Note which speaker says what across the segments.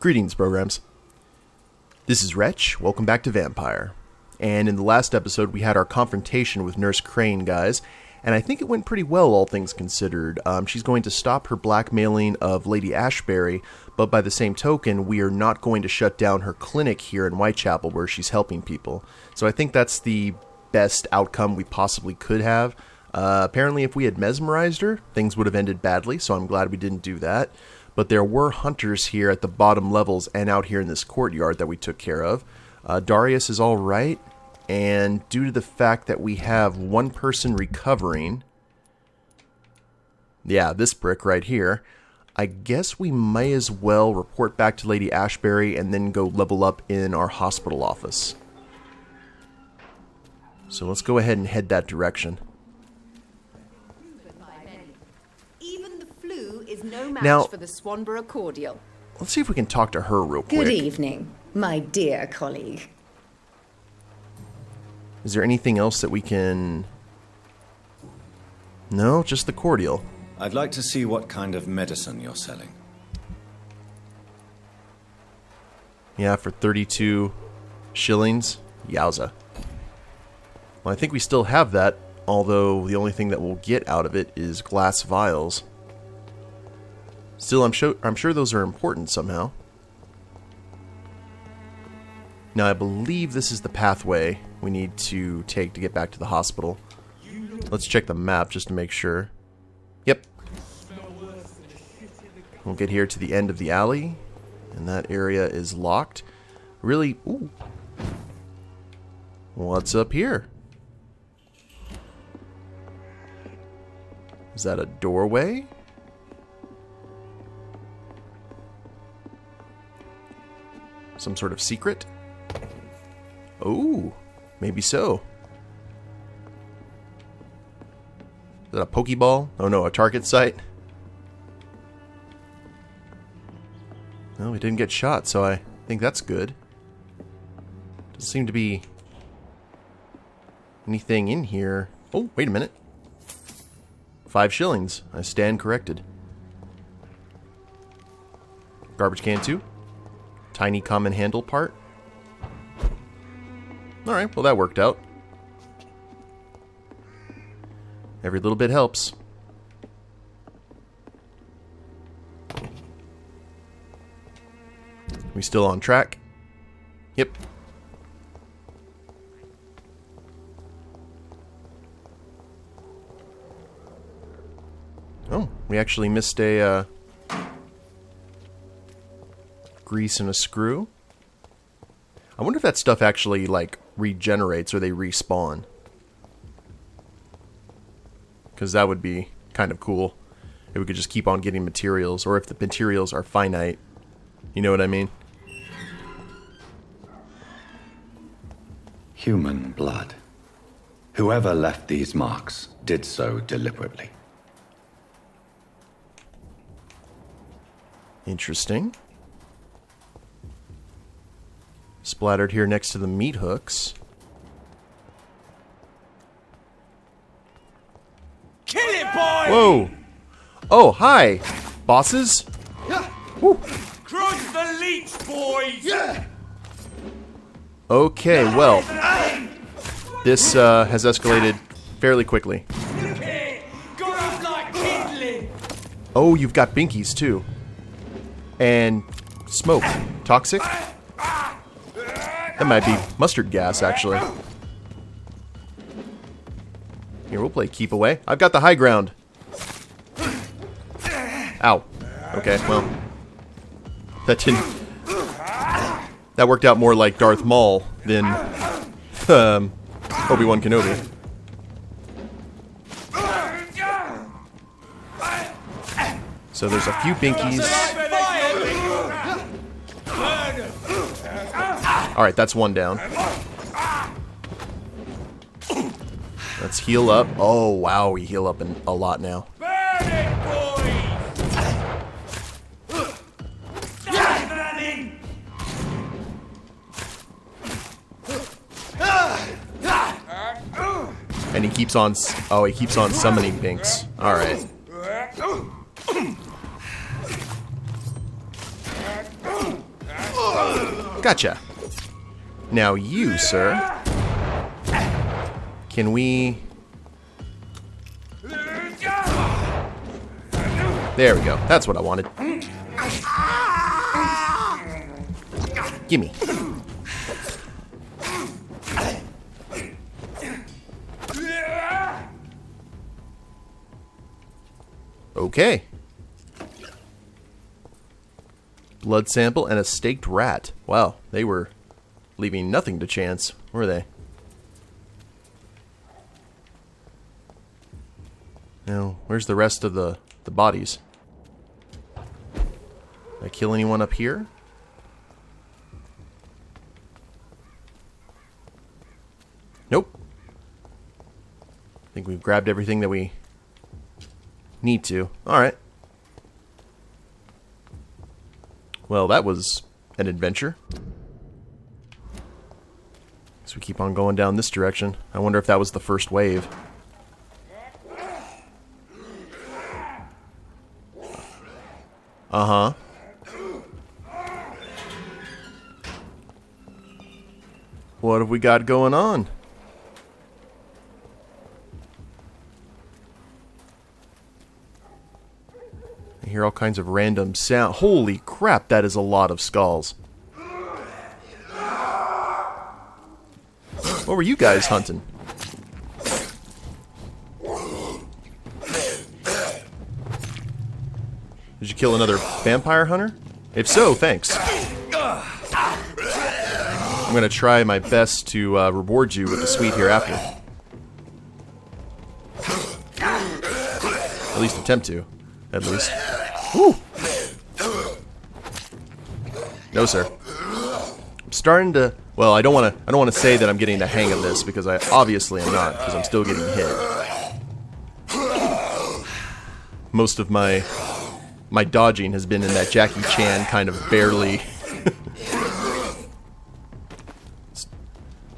Speaker 1: Greetings, programs. This is Wretch. Welcome back to Vampyr. And in the last episode, we had our confrontation with Nurse Crane, guys, and I think it went pretty well, all things considered. She's going to stop her blackmailing of Lady Ashbury, but by the same token, we are not going to shut down her clinic here in Whitechapel where she's helping people. So I think that's the best outcome we possibly could have. Apparently, if we had mesmerized her, things would have ended badly, so I'm glad we didn't do that. But there were hunters here at the bottom levels and out here in this courtyard that we took care of. Darius is all right, and due to the fact that we have one person recovering, yeah, this brick right here, I guess we may as well report back to Lady Ashbury and then go level up in our hospital office. So let's go ahead and head that direction.
Speaker 2: Is no match
Speaker 1: now,
Speaker 2: for the Swanborough cordial.
Speaker 1: Let's see if we can talk to her real quick.
Speaker 2: Good evening, my dear colleague.
Speaker 1: Is there anything else that we can... No, just the cordial.
Speaker 3: I'd like to see what kind of medicine you're selling.
Speaker 1: Yeah, for 32 shillings. Yowza. Well, I think we still have that, although the only thing that we'll get out of it is glass vials. Still, I'm sure those are important somehow. Now, I believe this is the pathway we need to take to get back to the hospital. Let's check the map just to make sure. Yep. We'll get here to the end of the alley, and that area is locked. Really, ooh. What's up here? Is that a doorway? Some sort of secret? Oh, maybe so. Is that a Pokeball? Oh no, a target site? No, we didn't get shot, so I think that's good. Doesn't seem to be anything in here. Oh, wait a minute. 5 shillings. I stand corrected. Garbage can too. Tiny common handle part. Alright, well that worked out. Every little bit helps. We still on track? Yep. Oh, we actually missed a grease and a screw. I wonder if that stuff actually, like, regenerates or they respawn. Because that would be kind of cool if we could just keep on getting materials, or if the materials are finite. You know what I mean?
Speaker 4: Human blood. Whoever left these marks did so deliberately.
Speaker 1: Interesting. Splattered here next to the meat hooks.
Speaker 5: Kill it, boy!
Speaker 1: Whoa! Oh, hi! Bosses? Woo.
Speaker 5: Crush the leech, boys! Yeah.
Speaker 1: Okay, well, this has escalated fairly quickly.
Speaker 5: Go up like kindling!
Speaker 1: Oh, you've got binkies too. And smoke. Toxic? That might be mustard gas, actually. Here, we'll play keep away. I've got the high ground. Ow. Okay, well. That didn't... That worked out more like Darth Maul than Obi-Wan Kenobi. So there's a few binkies. Alright, that's one down. Let's heal up. Oh, wow, we heal up a lot now. And he keeps on... Oh, he keeps on summoning binks. Alright. Gotcha. Now you, sir. Can we... There we go. That's what I wanted. Gimme. Okay. Blood sample and a staked rat. Wow, they were leaving nothing to chance, were they? Now, where's the rest of the bodies? Did I kill anyone up here? Nope. I think we've grabbed everything that we need to. Alright. Well, that was an adventure. So we keep on going down this direction. I wonder if that was the first wave. Uh-huh. What have we got going on? I hear all kinds of random sound. Holy crap, that is a lot of skulls. What were you guys hunting? Did you kill another vampire hunter? If so, thanks. I'm gonna try my best to reward you with a sweet hereafter. At least attempt to. At least. Woo! No, sir. I'm starting to. Well, I don't want to say that I'm getting the hang of this because I obviously am not, because I'm still getting hit. Most of my dodging has been in that Jackie Chan kind of barely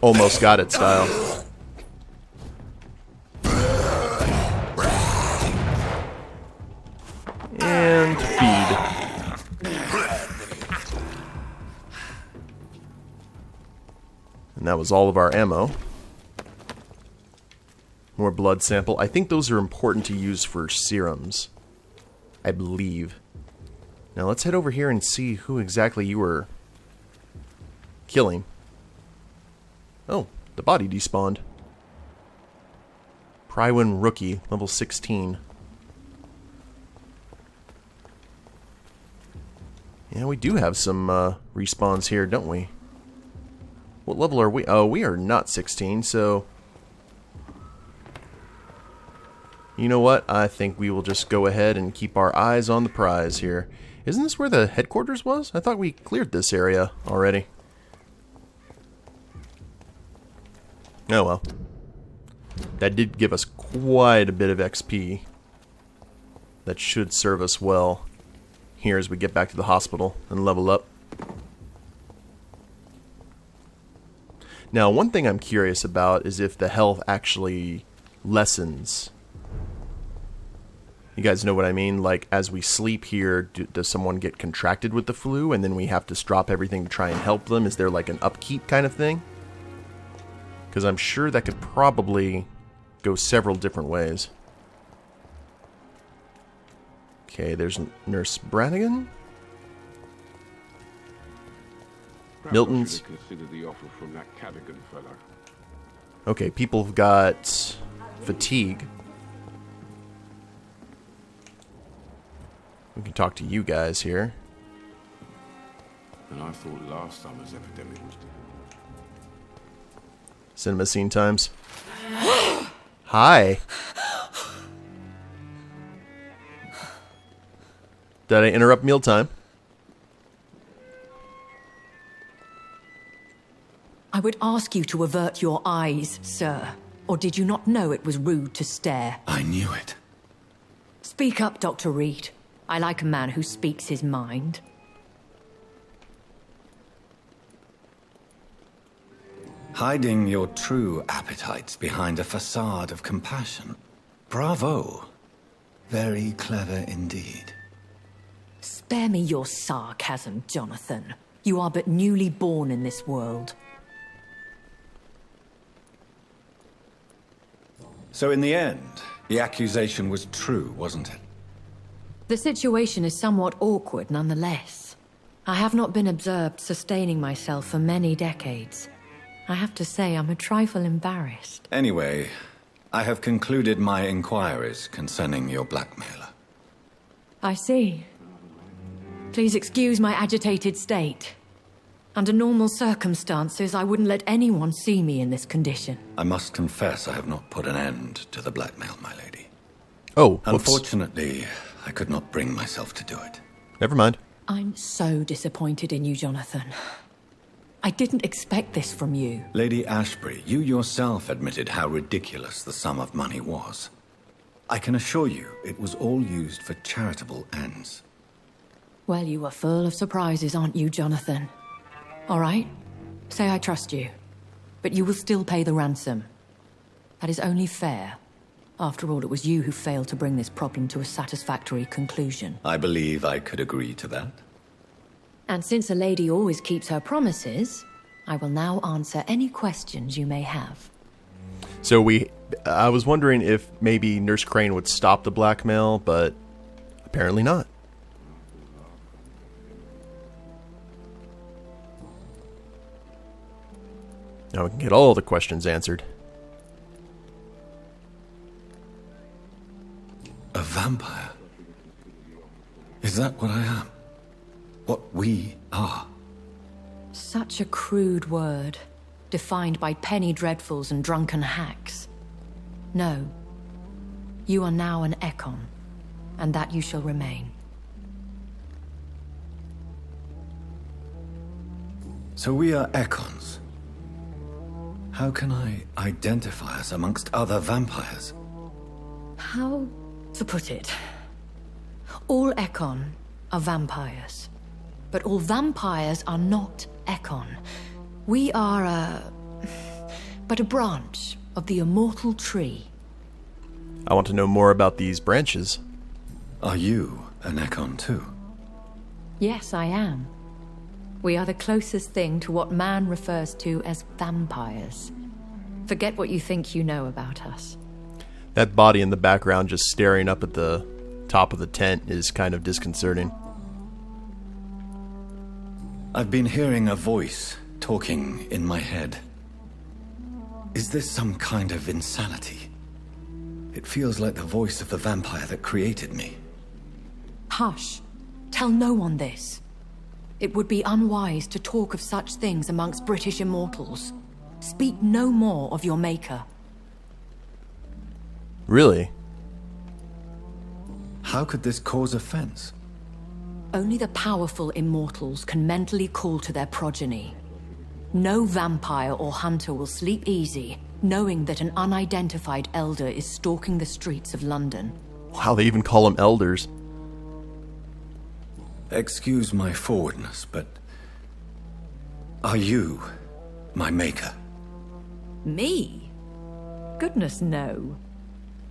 Speaker 1: almost got it style. And feed. And that was all of our ammo. More blood sample. I think those are important to use for serums. I believe. Now let's head over here and see who exactly you were killing. Oh, the body despawned. Prywin Rookie, level 16. Yeah, we do have some respawns here, don't we? What level are we? Oh, we are not 16, so... You know what? I think we will just go ahead and keep our eyes on the prize here. Isn't this where the headquarters was? I thought we cleared this area already. Oh well. That did give us quite a bit of XP. That should serve us well here as we get back to the hospital and level up. Now, one thing I'm curious about is if the health actually lessens. You guys know what I mean? Like, as we sleep here, does someone get contracted with the flu and then we have to drop everything to try and help them? Is there like an upkeep kind of thing? Because I'm sure that could probably go several different ways. Okay, there's Nurse Brannigan. Milton's.
Speaker 6: The offer from that Cadogan fellow.
Speaker 1: Okay, people have got fatigue. We can talk to you guys here.
Speaker 6: And I thought last summer's epidemic was...
Speaker 1: Cinema scene times. Hi. Did I interrupt mealtime?
Speaker 7: I would ask you to avert your eyes, sir. Or did you not know it was rude to stare?
Speaker 3: I knew it.
Speaker 7: Speak up, Dr. Reid. I like a man who speaks his mind.
Speaker 3: Hiding your true appetites behind a facade of compassion. Bravo. Very clever indeed.
Speaker 7: Spare me your sarcasm, Jonathan. You are but newly born in this world.
Speaker 3: So in the end, the accusation was true, wasn't it?
Speaker 7: The situation is somewhat awkward nonetheless. I have not been observed sustaining myself for many decades. I have to say I'm a trifle embarrassed.
Speaker 3: Anyway, I have concluded my inquiries concerning your blackmailer.
Speaker 7: I see. Please excuse my agitated state. Under normal circumstances, I wouldn't let anyone see me in this condition.
Speaker 3: I must confess I have not put an end to the blackmail, my lady.
Speaker 1: Oh, whoops.
Speaker 3: Unfortunately, I could not bring myself to do it.
Speaker 1: Never mind.
Speaker 7: I'm so disappointed in you, Jonathan. I didn't expect this from you.
Speaker 3: Lady Ashbury, you yourself admitted how ridiculous the sum of money was. I can assure you it was all used for charitable ends.
Speaker 7: Well, you are full of surprises, aren't you, Jonathan? All right, say I trust you, but you will still pay the ransom. That is only fair. After all, it was you who failed to bring this problem to a satisfactory conclusion.
Speaker 3: I believe I could agree to that.
Speaker 7: And since a lady always keeps her promises, I will now answer any questions you may have.
Speaker 1: So I was wondering if maybe Nurse Crane would stop the blackmail, but apparently not. Now we can get all the questions answered.
Speaker 3: A vampire? Is that what I am? What we are?
Speaker 7: Such a crude word, defined by penny dreadfuls and drunken hacks. No. You are now an Ekon, and that you shall remain.
Speaker 3: So we are Ekons. How can I identify us amongst other vampires?
Speaker 7: How to put it? All Ekon are vampires. But all vampires are not Ekon. We are but a branch of the immortal tree.
Speaker 1: I want to know more about these branches.
Speaker 3: Are you an Ekon too?
Speaker 7: Yes, I am. We are the closest thing to what man refers to as vampires. Forget what you think you know about us.
Speaker 1: That body in the background just staring up at the top of the tent is kind of disconcerting.
Speaker 3: I've been hearing a voice talking in my head. Is this some kind of insanity? It feels like the voice of the vampire that created me.
Speaker 7: Hush. Tell no one this. It would be unwise to talk of such things amongst British immortals. Speak no more of your maker.
Speaker 1: Really?
Speaker 3: How could this cause offense?
Speaker 7: Only the powerful immortals can mentally call to their progeny. No vampire or hunter will sleep easy, knowing that an unidentified elder is stalking the streets of London.
Speaker 1: Wow, they even call them elders.
Speaker 3: Excuse my forwardness, but... are you my maker?
Speaker 7: Me? Goodness, no.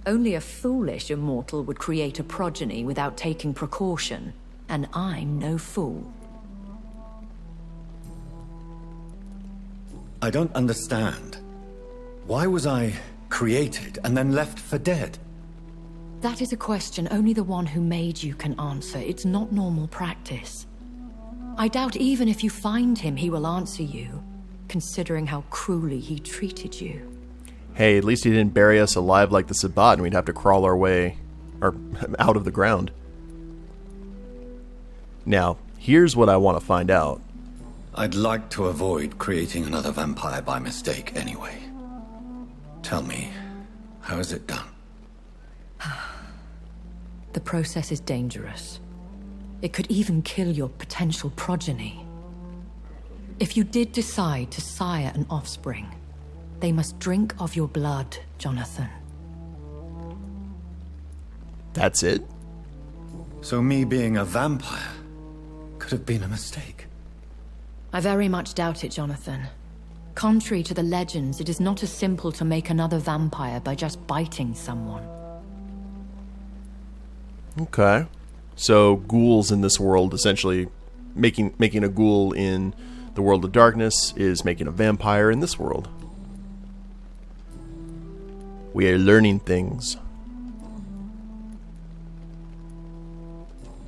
Speaker 7: Only a foolish immortal would create a progeny without taking precaution, and I'm no fool.
Speaker 3: I don't understand. Why was I created and then left for dead?
Speaker 7: That is a question only the one who made you can answer. It's not normal practice. I doubt even if you find him, he will answer you, considering how cruelly he treated you.
Speaker 1: Hey, at least he didn't bury us alive like the Sabbat and we'd have to crawl our way out of the ground. Now, here's what I want to find out.
Speaker 3: I'd like to avoid creating another vampire by mistake anyway. Tell me, how is it done?
Speaker 7: The process is dangerous. It could even kill your potential progeny. If you did decide to sire an offspring, they must drink of your blood, Jonathan.
Speaker 1: That's it?
Speaker 3: So me being a vampire could have been a mistake.
Speaker 7: I very much doubt it, Jonathan. Contrary to the legends, it is not as simple to make another vampire by just biting someone.
Speaker 1: Okay. So ghouls in this world essentially making a ghoul in the world of darkness is making a vampire in this world. We are learning things.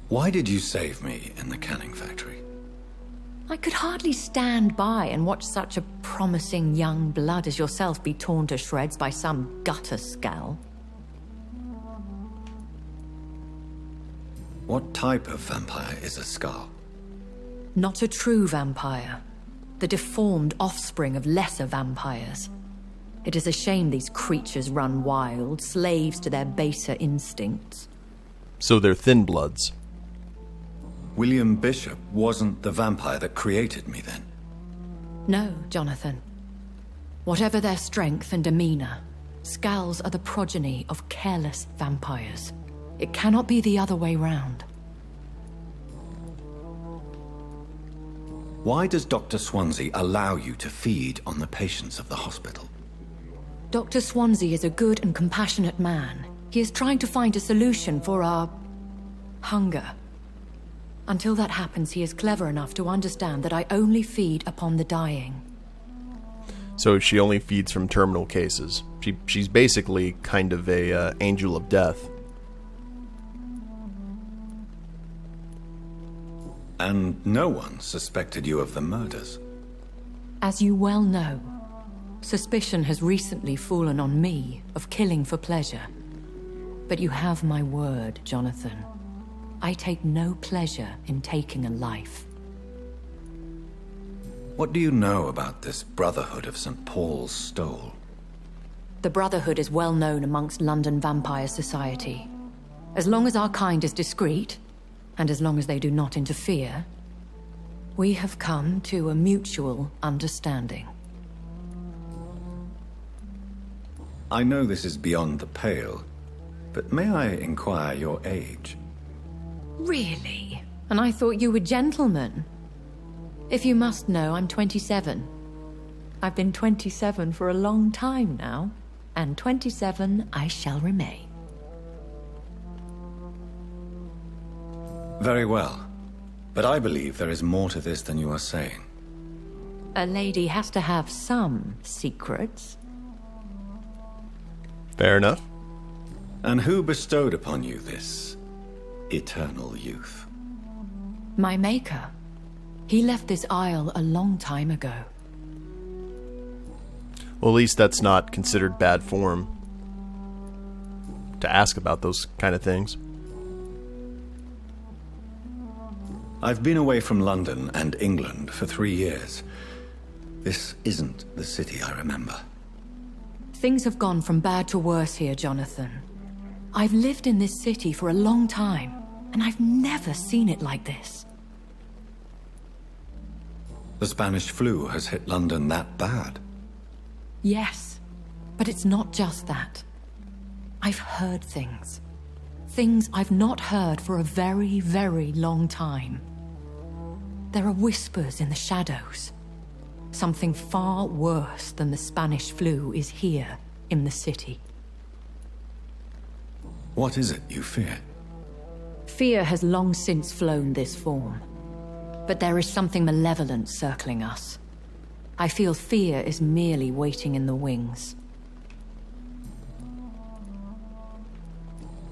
Speaker 3: Why did you save me in the canning factory?
Speaker 7: I could hardly stand by and watch such a promising young blood as yourself be torn to shreds by some gutter scowl.
Speaker 3: What type of vampire is a Scar?
Speaker 7: Not a true vampire. The deformed offspring of lesser vampires. It is a shame these creatures run wild, slaves to their baser instincts.
Speaker 1: So they're thin bloods.
Speaker 3: William Bishop wasn't the vampire that created me then?
Speaker 7: No, Jonathan. Whatever their strength and demeanor, Scowls are the progeny of careless vampires. It cannot be the other way round.
Speaker 3: Why does Dr. Swansea allow you to feed on the patients of the hospital?
Speaker 7: Dr. Swansea is a good and compassionate man. He is trying to find a solution for our hunger. Until that happens, he is clever enough to understand that I only feed upon the dying.
Speaker 1: So she only feeds from terminal cases. She's basically kind of a angel of death.
Speaker 3: And no one suspected you of the murders?
Speaker 7: As you well know, suspicion has recently fallen on me of killing for pleasure. But you have my word, Jonathan. I take no pleasure in taking a life.
Speaker 3: What do you know about this Brotherhood of St. Paul's Stole?
Speaker 7: The Brotherhood is well known amongst London vampire society. As long as our kind is discreet, and as long as they do not interfere, we have come to a mutual understanding.
Speaker 3: I know this is beyond the pale, but may I inquire your age?
Speaker 7: Really? And I thought you were gentlemen. If you must know, I'm 27. I've been 27 for a long time now, and 27 I shall remain.
Speaker 3: Very well. But I believe there is more to this than you are saying.
Speaker 7: A lady has to have some secrets.
Speaker 1: Fair enough.
Speaker 3: And who bestowed upon you this eternal youth?
Speaker 7: My maker. He left this isle a long time ago.
Speaker 1: Well, at least that's not considered bad form to ask about those kind of things.
Speaker 3: I've been away from London and England for 3 years. This isn't the city I remember.
Speaker 7: Things have gone from bad to worse here, Jonathan. I've lived in this city for a long time, and I've never seen it like this.
Speaker 3: The Spanish flu has hit London that bad?
Speaker 7: Yes, but it's not just that. I've heard things. Things I've not heard for a very, very long time. There are whispers in the shadows. Something far worse than the Spanish flu is here in the city.
Speaker 3: What is it you fear?
Speaker 7: Fear has long since flown this form. But there is something malevolent circling us. I feel fear is merely waiting in the wings.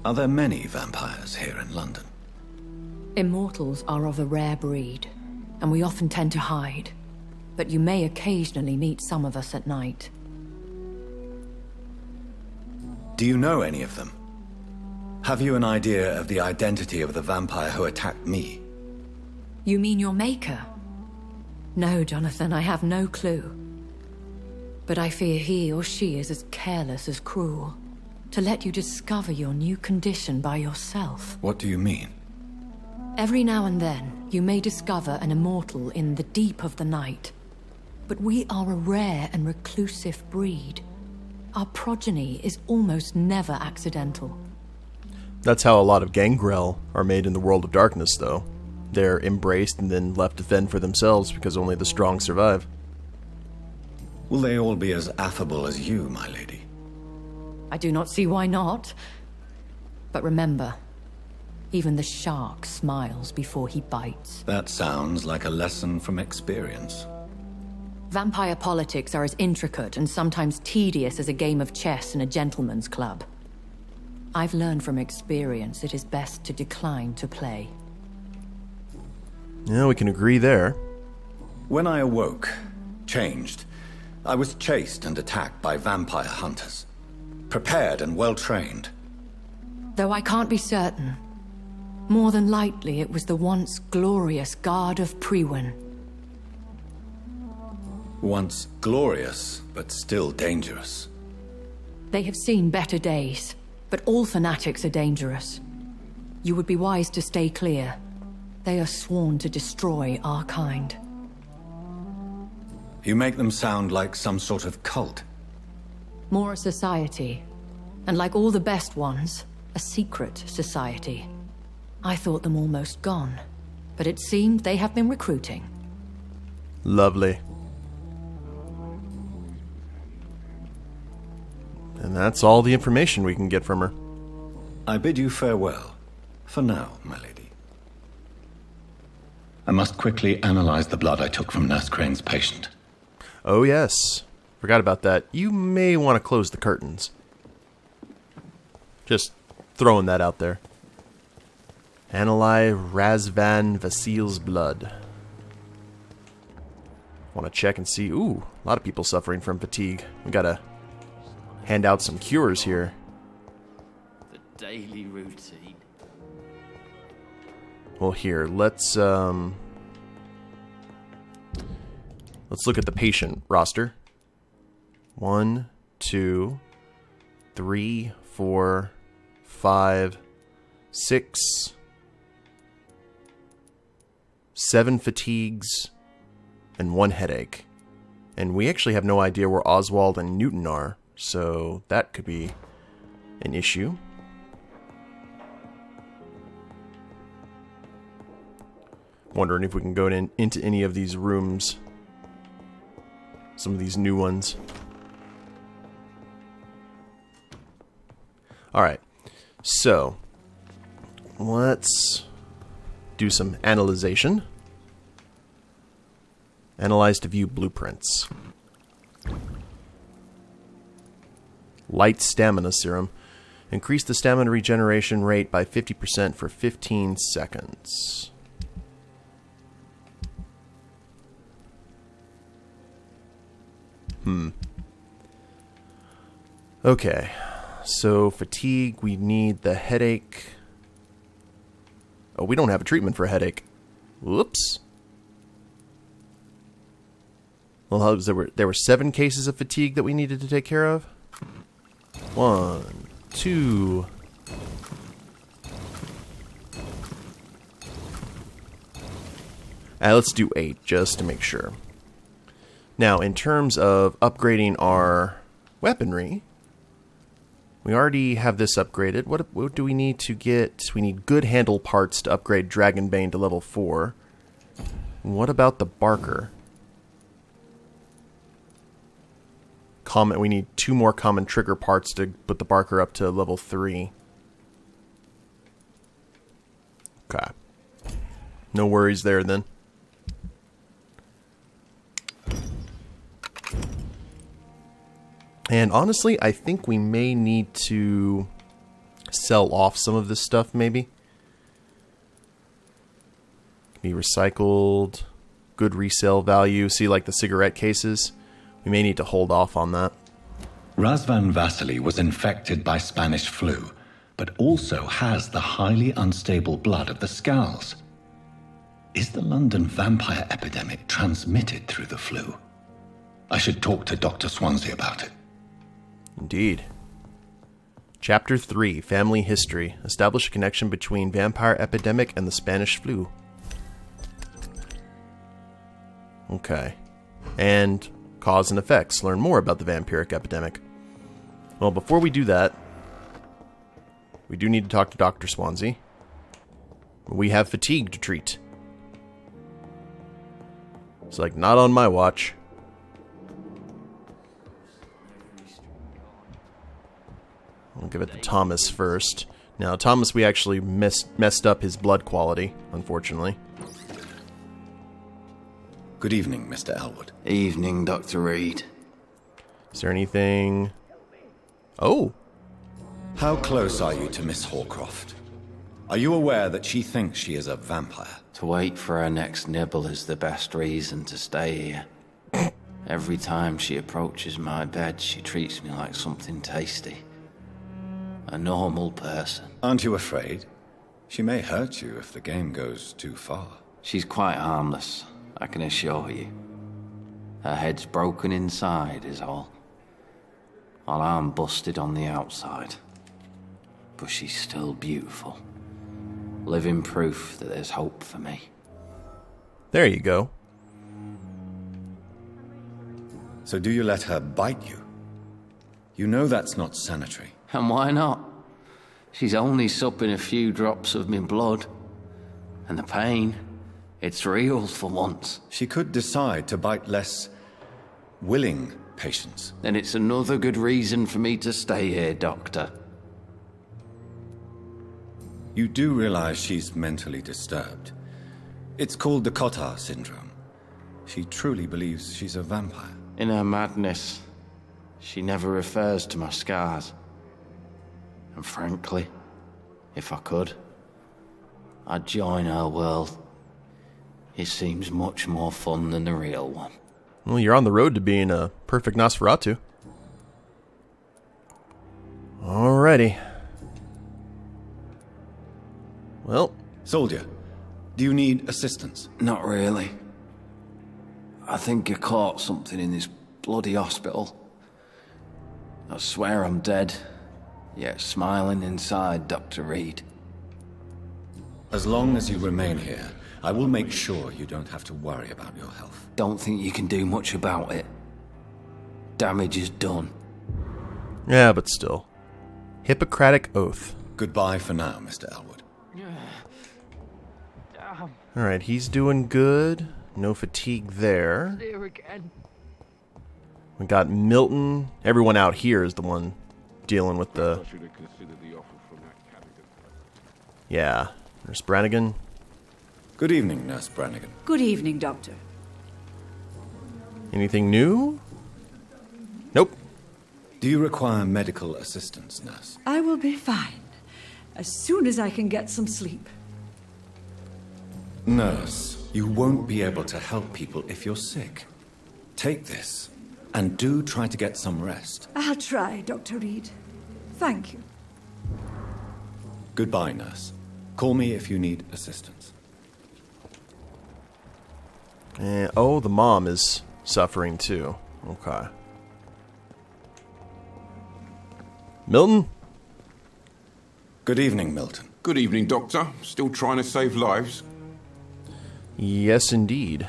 Speaker 3: Are there many vampires here in London?
Speaker 7: Immortals are of a rare breed, and we often tend to hide. But you may occasionally meet some of us at night.
Speaker 3: Do you know any of them? Have you an idea of the identity of the vampire who attacked me?
Speaker 7: You mean your maker? No, Jonathan, I have no clue. But I fear he or she is as careless as cruel. To let you discover your new condition by yourself.
Speaker 3: What do you mean?
Speaker 7: Every now and then, you may discover an immortal in the deep of the night. But we are a rare and reclusive breed. Our progeny is almost never accidental.
Speaker 1: That's how a lot of gangrel are made in the world of darkness, though. They're embraced and then left to fend for themselves because only the strong survive.
Speaker 3: Will they all be as affable as you, my lady?
Speaker 7: I do not see why not. But remember, Even the shark smiles before he bites.
Speaker 3: That sounds like a lesson from experience.
Speaker 7: Vampire politics are as intricate and sometimes tedious as a game of chess in a gentleman's club. I've learned from experience it is best to decline to play.
Speaker 1: Yeah, we can agree there.
Speaker 3: When I awoke, changed, I was chased and attacked by vampire hunters. Prepared and well-trained.
Speaker 7: Though I can't be certain, more than likely it was the once glorious Guard of Priwen.
Speaker 3: Once glorious, but still dangerous.
Speaker 7: They have seen better days, but all fanatics are dangerous. You would be wise to stay clear. They are sworn to destroy our kind.
Speaker 3: You make them sound like some sort of cult.
Speaker 7: More a society, and like all the best ones, a secret society. I thought them almost gone, but it seemed they have been recruiting.
Speaker 1: Lovely. And that's all the information we can get from her.
Speaker 3: I bid you farewell. For now, my lady.
Speaker 4: I must quickly analyze the blood I took from Nurse Crane's patient.
Speaker 1: Oh yes, forgot about that. You may want to close the curtains. Just throwing that out there. Analyze Razvan Vasil's blood. Want to check and see. Ooh, a lot of people suffering from fatigue. We gotta hand out some cures here.
Speaker 8: The daily routine.
Speaker 1: Well, here, let's look at the patient roster. 1, 2, 3, 4, 5, 6, 7 fatigues, and 1 headache. And we actually have no idea where Oswald and Newton are, so that could be an issue. Wondering if we can go into any of these rooms. Some of these new ones. Alright, so let's do some analyzation. Analyze to view blueprints. Light stamina serum. Increase the stamina regeneration rate by 50% for 15 seconds. Okay, so fatigue, we need the headache. Oh, we don't have a treatment for a headache. Whoops. Well, there were 7 cases of fatigue that we needed to take care of. 1, 2. Let's do 8 just to make sure. Now, in terms of upgrading our weaponry, we already have this upgraded. What do we need to get? We need good handle parts to upgrade Dragonbane to level 4. What about the Barker? We need 2 more common trigger parts to put the Barker up to level 3. Okay. No worries there then. And honestly, I think we may need to sell off some of this stuff, maybe. Be recycled, good resale value. See, like the cigarette cases? We may need to hold off on that.
Speaker 4: Razvan Vasily was infected by Spanish flu, but also has the highly unstable blood of the Scowls. Is the London vampire epidemic transmitted through the flu? I should talk to Dr. Swansea about it.
Speaker 1: Indeed. Chapter 3, Family History. Establish a connection between vampire epidemic and the Spanish flu. Okay. And cause and effects. Learn more about the vampiric epidemic. Well, before we do that, we do need to talk to Dr. Swansea. We have fatigue to treat. It's like, not on my watch. I'll give it to Thomas first. Now, Thomas, we actually messed up his blood quality, unfortunately.
Speaker 3: Good evening, Mr. Elwood.
Speaker 8: Evening, Dr. Reid.
Speaker 1: Is there anything... Oh!
Speaker 3: How close are you to Miss Horcroft? Are you aware that she thinks she is a vampire?
Speaker 8: To wait for her next nibble is the best reason to stay here. Every time she approaches my bed, she treats me like something tasty. A normal person.
Speaker 3: Aren't you afraid? She may hurt you if the game goes too far.
Speaker 8: She's quite harmless, I can assure you. Her head's broken inside is all. While I'm busted on the outside. But she's still beautiful. Living proof that there's hope for me.
Speaker 1: There you go.
Speaker 3: So do you let her bite you? You know that's not sanitary.
Speaker 8: And why not? She's only supping a few drops of my blood. And the pain, it's real for once.
Speaker 3: She could decide to bite less willing patients.
Speaker 8: Then it's another good reason for me to stay here, Doctor.
Speaker 3: You do realize she's mentally disturbed. It's called the Cotard syndrome. She truly believes she's a vampire.
Speaker 8: In her madness, she never refers to my scars. And frankly, if I could, I'd join her world. It seems much more fun than the real one.
Speaker 1: Well, you're on the road to being a perfect Nosferatu. Alrighty. Well...
Speaker 3: Soldier, do you need assistance?
Speaker 8: Not really. I think I caught something in this bloody hospital. I swear I'm dead, yet smiling inside, Dr. Reid.
Speaker 3: As long as you remain here, I will make sure you don't have to worry about your health.
Speaker 8: Don't think you can do much about it. Damage is done.
Speaker 1: Yeah, but still. Hippocratic Oath.
Speaker 3: Goodbye for now, Mr. Elwood.
Speaker 1: Alright, he's doing good. No fatigue there.
Speaker 5: Here again.
Speaker 1: We got Milton. Everyone out here is the one dealing with the...
Speaker 6: I should have considered the offer from that Cadogan fellow.
Speaker 1: Yeah. Nurse Brannigan.
Speaker 3: Good evening, Nurse Brannigan.
Speaker 9: Good evening, Doctor.
Speaker 1: Anything new? Nope.
Speaker 3: Do you require medical assistance, nurse?
Speaker 9: I will be fine. As soon as I can get some sleep.
Speaker 3: Nurse, you won't be able to help people if you're sick. Take this, and do try to get some rest.
Speaker 9: I'll try, Dr. Reid. Thank you.
Speaker 3: Goodbye, nurse. Call me if you need assistance.
Speaker 1: Oh, the mom is suffering too. Okay. Milton?
Speaker 3: Good evening, Milton.
Speaker 6: Good evening, Doctor. Still trying to save lives?
Speaker 1: Yes, indeed.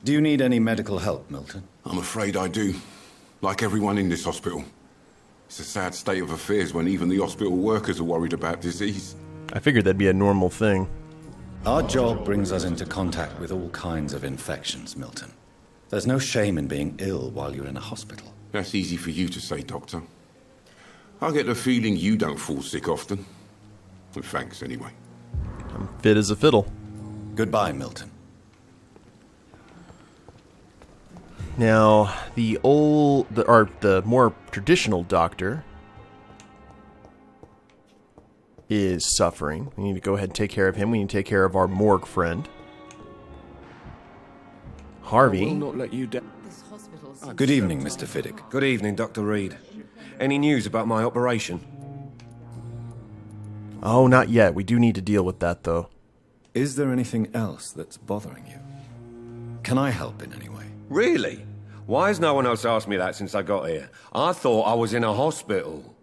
Speaker 3: Do you need any medical help, Milton?
Speaker 6: I'm afraid I do. Like everyone in this hospital. It's a sad state of affairs when even the hospital workers are worried about disease.
Speaker 1: I figured that'd be a normal thing.
Speaker 3: Our job brings us into contact with all kinds of infections, Milton. There's no shame in being ill while you're in a hospital.
Speaker 6: That's easy for you to say, Doctor. I get the feeling you don't fall sick often. Well, thanks, anyway.
Speaker 1: I'm fit as a fiddle.
Speaker 3: Goodbye, Milton.
Speaker 1: Now, the more traditional doctor is suffering. We need to go ahead and take care of him. We need to take care of our morgue friend, Harvey.
Speaker 10: I will not let you down.
Speaker 3: Good evening, Mr. Fiddick.
Speaker 10: Good evening, Dr. Reid. Any news about my operation?
Speaker 1: Oh, not yet. We do need to deal with that, though.
Speaker 3: Is there anything else that's bothering you? Can I help in any way?
Speaker 10: Really? Why has no one else asked me that since I got here? I thought I was in a hospital.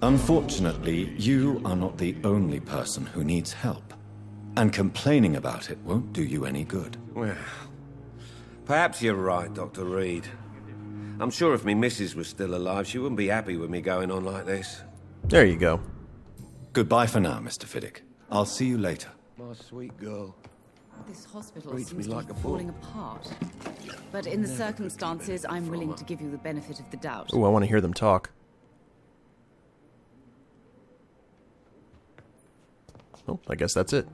Speaker 3: Unfortunately, you are not the only person who needs help. And complaining about it won't do you any good.
Speaker 10: Well, perhaps you're right, Dr. Reid. I'm sure if me missus was still alive, she wouldn't be happy with me going on like this.
Speaker 1: There you go.
Speaker 3: Goodbye for now, Mr. Fiddick. I'll see you later.
Speaker 10: My sweet girl.
Speaker 2: This hospital
Speaker 10: Treats
Speaker 2: seems
Speaker 10: me
Speaker 2: to
Speaker 10: like
Speaker 2: be
Speaker 10: a bull.
Speaker 2: falling apart. But in the circumstances, I'm willing to give you the benefit of the doubt.
Speaker 1: Oh, I want to hear them talk. Oh, I guess that's it.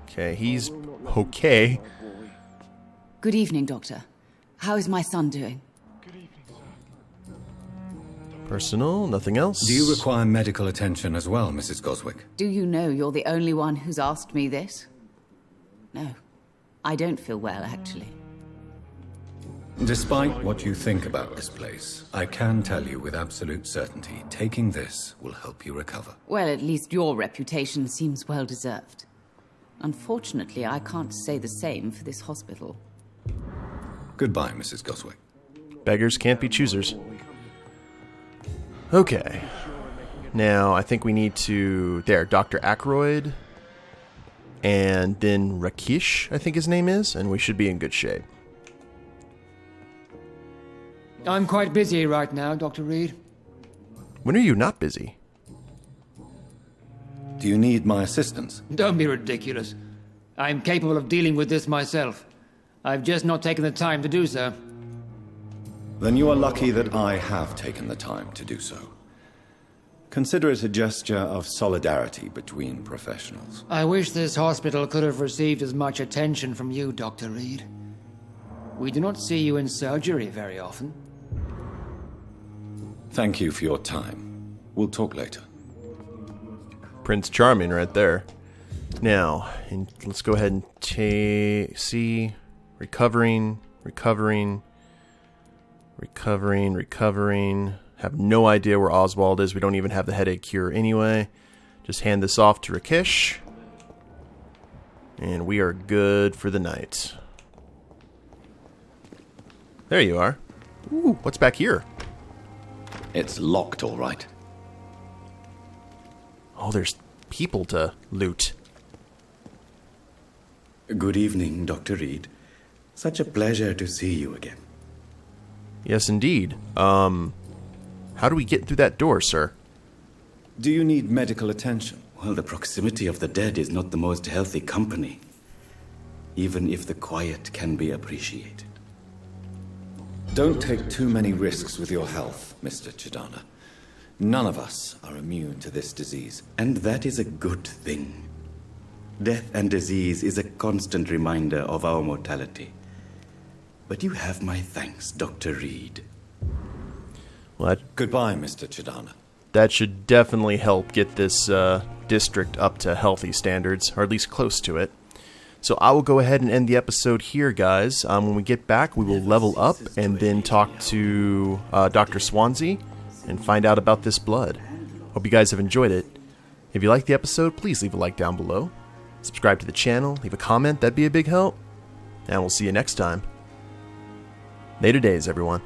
Speaker 1: Okay, he's okay.
Speaker 2: Good evening, Doctor. How is my son doing?
Speaker 1: Personal, nothing else.
Speaker 3: Do you require medical attention as well, Mrs. Goswick?
Speaker 2: Do you know you're the only one who's asked me this? No. I don't feel well, actually.
Speaker 3: Despite what you think about this place, I can tell you with absolute certainty, taking this will help you recover.
Speaker 2: Well, at least your reputation seems well deserved. Unfortunately, I can't say the same for this hospital.
Speaker 3: Goodbye, Mrs. Goswick.
Speaker 1: Beggars can't be choosers. Okay. Now, I think we need to... There, Dr. Ackroyd. And then Rakesh, I think his name is. And we should be in good shape.
Speaker 11: I'm quite busy right now, Dr. Reid.
Speaker 1: When are you not busy?
Speaker 3: Do you need my assistance?
Speaker 11: Don't be ridiculous. I'm capable of dealing with this myself. I've just not taken the time to do so.
Speaker 3: Then you are lucky that I have taken the time to do so. Consider it a gesture of solidarity between professionals.
Speaker 11: I wish this hospital could have received as much attention from you, Dr. Reid. We do not see you in surgery very often.
Speaker 3: Thank you for your time. We'll talk later.
Speaker 1: Prince Charming right there. Now, let's go ahead and see. Recovering. Have no idea where Oswald is. We don't even have the headache cure anyway. Just hand this off to Rakesh. And we are good for the night. There you are. Ooh, what's back here?
Speaker 4: It's locked, all right.
Speaker 1: Oh, there's people to loot.
Speaker 12: Good evening, Dr. Reid. Such a pleasure to see you again.
Speaker 1: Yes, indeed. How do we get through that door, sir?
Speaker 3: Do you need medical attention?
Speaker 12: Well, the proximity of the dead is not the most healthy company, even if the quiet can be appreciated.
Speaker 3: Don't take too many risks with your health, Mr. Chidana. None of us are immune to this disease.
Speaker 12: And that is a good thing. Death and disease is a constant reminder of our mortality. But you have my thanks, Dr. Reid.
Speaker 1: Well,
Speaker 3: goodbye, Mr. Chidana.
Speaker 1: That should definitely help get this district up to healthy standards, or at least close to it. So I will go ahead and end the episode here, guys. When we get back, we will level up and then talk to Dr. Swansea and find out about this blood. Hope you guys have enjoyed it. If you liked the episode, please leave a like down below. Subscribe to the channel, leave a comment, that'd be a big help. And we'll see you next time. Later days, everyone.